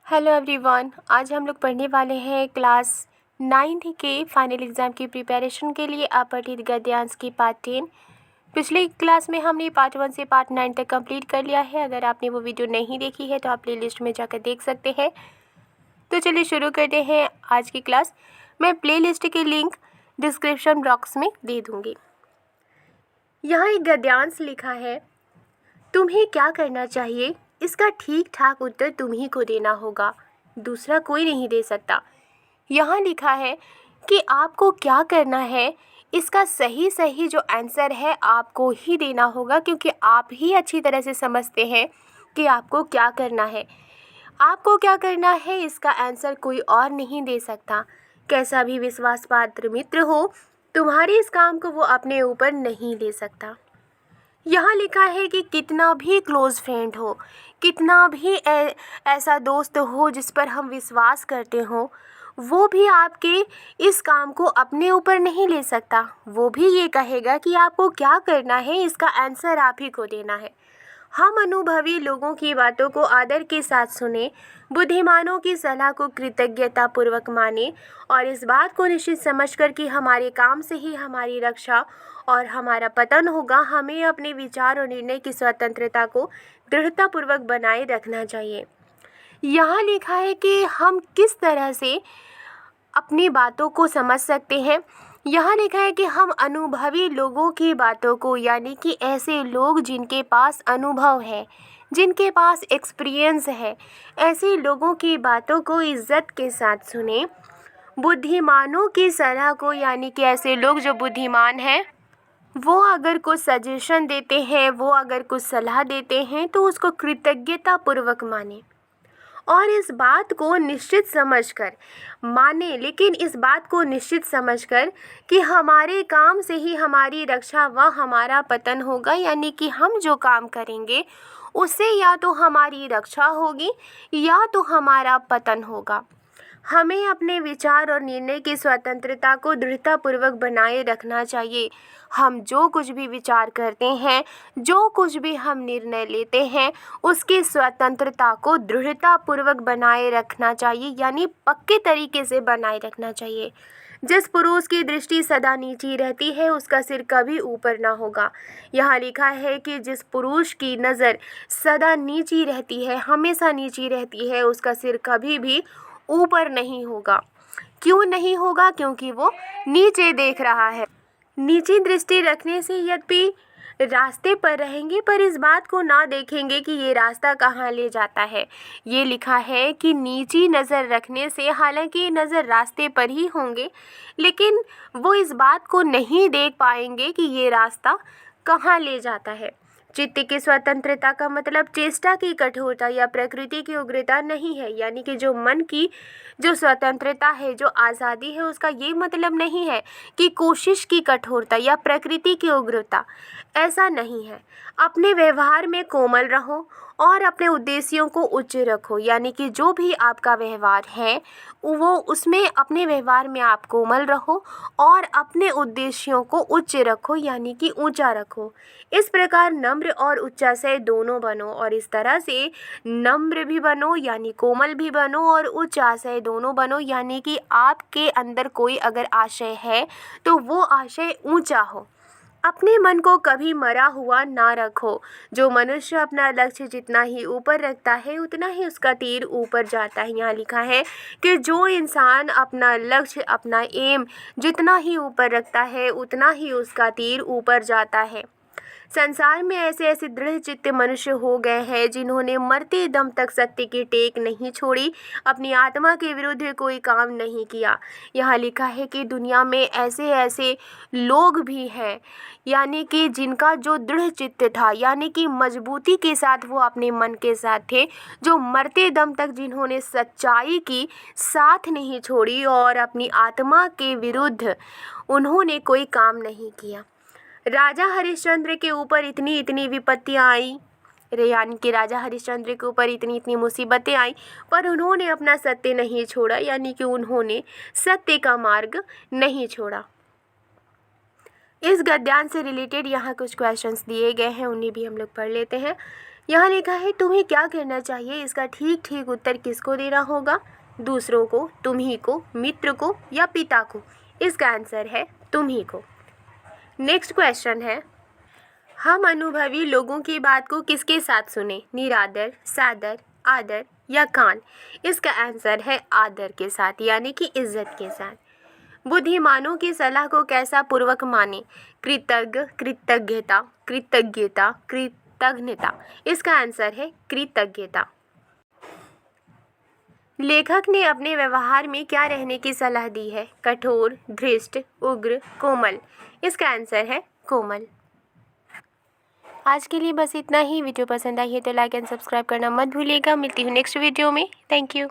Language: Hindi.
हेलो एवरीवन, आज हम लोग पढ़ने वाले हैं क्लास 9th के फाइनल एग्ज़ाम की प्रिपरेशन के लिए अपठित गद्यांश की पार्ट 10। पिछली क्लास में हमने पार्ट 1 से पार्ट 9 तक कंप्लीट कर लिया है। अगर आपने वो वीडियो नहीं देखी है तो आप प्ले लिस्ट में जाकर देख सकते हैं। तो चलिए शुरू करते हैं आज की क्लास। मैं प्ले लिस्ट की लिंक डिस्क्रिप्शन बॉक्स में दे दूँगी। यहाँ एक गद्यांश लिखा है, तुम्हें क्या करना चाहिए, इसका ठीक ठाक उत्तर तुम्ही को देना होगा, दूसरा कोई नहीं दे सकता। यहाँ लिखा है कि आपको क्या करना है, इसका सही सही जो आंसर है आपको ही देना होगा, क्योंकि आप ही अच्छी तरह से समझते हैं कि आपको क्या करना है। आपको क्या करना है इसका आंसर कोई और नहीं दे सकता। कैसा भी विश्वास पात्र मित्र हो, तुम्हारे इस काम को वो अपने ऊपर नहीं ले सकता। यहाँ लिखा है कि कितना भी क्लोज़ फ्रेंड हो, कितना भी ऐसा दोस्त हो जिस पर हम विश्वास करते हो, वो भी आपके इस काम को अपने ऊपर नहीं ले सकता। वो भी ये कहेगा कि आपको क्या करना है, इसका आंसर आप ही को देना है। हम अनुभवी लोगों की बातों को आदर के साथ सुने, बुद्धिमानों की सलाह को कृतज्ञतापूर्वक माने और इस बात को निश्चित समझकर कि हमारे काम से ही हमारी रक्षा और हमारा पतन होगा, हमें अपने विचार और निर्णय की स्वतंत्रता को दृढ़तापूर्वक बनाए रखना चाहिए। यहाँ लिखा है कि हम किस तरह से अपनी बातों को समझ सकते हैं। यहाँ लिखा है कि हम अनुभवी लोगों की बातों को, यानी कि ऐसे लोग जिनके पास अनुभव है, जिनके पास एक्सपीरियंस है, ऐसे लोगों की बातों को इज्जत के साथ सुने। बुद्धिमानों की सलाह को, यानी कि ऐसे लोग जो बुद्धिमान हैं, वो अगर कुछ सजेशन देते हैं, वो अगर कुछ सलाह देते हैं तो उसको कृतज्ञतापूर्वक माने और इस बात को निश्चित समझकर माने, लेकिन इस बात को निश्चित समझकर कि हमारे काम से ही हमारी रक्षा व हमारा पतन होगा, यानी कि हम जो काम करेंगे उससे या तो हमारी रक्षा होगी या तो हमारा पतन होगा। हमें अपने विचार और निर्णय की स्वतंत्रता को दृढ़तापूर्वक बनाए रखना चाहिए। हम जो कुछ भी विचार करते हैं, जो कुछ भी हम निर्णय लेते हैं, उसकी स्वतंत्रता को दृढ़तापूर्वक बनाए रखना चाहिए, यानी पक्के तरीके से बनाए रखना चाहिए। जिस पुरुष की दृष्टि सदा नीची रहती है उसका सिर कभी ऊपर ना होगा। यहाँ लिखा है कि जिस पुरुष की नज़र सदा नीची रहती है, हमेशा नीची रहती है, उसका सिर कभी भी ऊपर नहीं होगा। क्यों नहीं होगा? क्योंकि वो नीचे देख रहा है। नीची दृष्टि रखने से यद्यपि रास्ते पर रहेंगे, पर इस बात को ना देखेंगे कि ये रास्ता कहाँ ले जाता है। ये लिखा है कि नीची नज़र रखने से, हालांकि नज़र रास्ते पर ही होंगे, लेकिन वो इस बात को नहीं देख पाएंगे कि ये रास्ता कहाँ ले जाता है। चित्त की स्वतंत्रता का मतलब चेष्टा की कठोरता या प्रकृति की उग्रता नहीं है, यानी कि जो मन की जो स्वतंत्रता है, जो आज़ादी है, उसका ये मतलब नहीं है कि कोशिश की कठोरता या प्रकृति की उग्रता, ऐसा नहीं है। अपने व्यवहार में कोमल रहो और अपने उद्देश्यों को उच्च रखो, यानी कि जो भी आपका व्यवहार है वो उसमें अपने व्यवहार में आप कोमल रहो और अपने उद्देश्यों को उच्च रखो, यानी कि ऊंचा रखो। इस प्रकार नम्र और उच्चाशय दोनों बनो और इस तरह से नम्र भी बनो यानी कोमल भी बनो और उच्चाशय दोनों बनो, यानी कि आपके अंदर कोई अगर आशय है तो वो आशय ऊंचा हो। अपने मन को कभी मरा हुआ ना रखो। जो मनुष्य अपना लक्ष्य जितना ही ऊपर रखता है उतना ही उसका तीर ऊपर जाता है। यहाँ लिखा है कि जो इंसान अपना लक्ष्य, अपना एम जितना ही ऊपर रखता है उतना ही उसका तीर ऊपर जाता है। संसार में ऐसे ऐसे दृढ़ चित्त मनुष्य हो गए हैं जिन्होंने मरते दम तक सत्य की टेक नहीं छोड़ी, अपनी आत्मा के विरुद्ध कोई काम नहीं किया। यहाँ लिखा है कि दुनिया में ऐसे ऐसे लोग भी हैं, यानी कि जिनका जो दृढ़ चित्त था, यानी कि मजबूती के साथ वो अपने मन के साथ थे, जो मरते दम तक जिन्होंने सच्चाई की साथ नहीं छोड़ी और अपनी आत्मा के विरुद्ध उन्होंने कोई काम नहीं किया। राजा हरिश्चंद्र के ऊपर इतनी इतनी विपत्तियाँ आई, यानी कि राजा हरिश्चंद्र के ऊपर इतनी इतनी मुसीबतें आई, पर उन्होंने अपना सत्य नहीं छोड़ा, यानी कि उन्होंने सत्य का मार्ग नहीं छोड़ा। इस गद्यांश से रिलेटेड यहाँ कुछ क्वेश्चंस दिए गए हैं, उन्हें भी हम लोग पढ़ लेते हैं। यहाँ लिखा है तुम्हें क्या करना चाहिए। इसका ठीक ठीक उत्तर किसको देना होगा? दूसरों को, तुम्ही को, मित्र को या पिता को? इसका आंसर है तुम्ही को। नेक्स्ट क्वेश्चन है, हम अनुभवी लोगों की बात को किसके साथ सुने? निरादर, सादर, आदर या कान? इसका आंसर है आदर के साथ, यानी कि इज्जत के साथ। बुद्धिमानों की सलाह को कैसा पूर्वक माने? कृतज्ञ, कृतज्ञता, कृतज्ञता, कृतज्ञता। इसका आंसर है कृतज्ञता। लेखक ने अपने व्यवहार में क्या रहने की सलाह दी है? कठोर, धृष्ट, उग्र, कोमल। इसका आंसर है कोमल। आज के लिए बस इतना ही। वीडियो पसंद आई है तो लाइक एंड सब्सक्राइब करना मत भूलिएगा। मिलती हूँ नेक्स्ट वीडियो में। Thank you.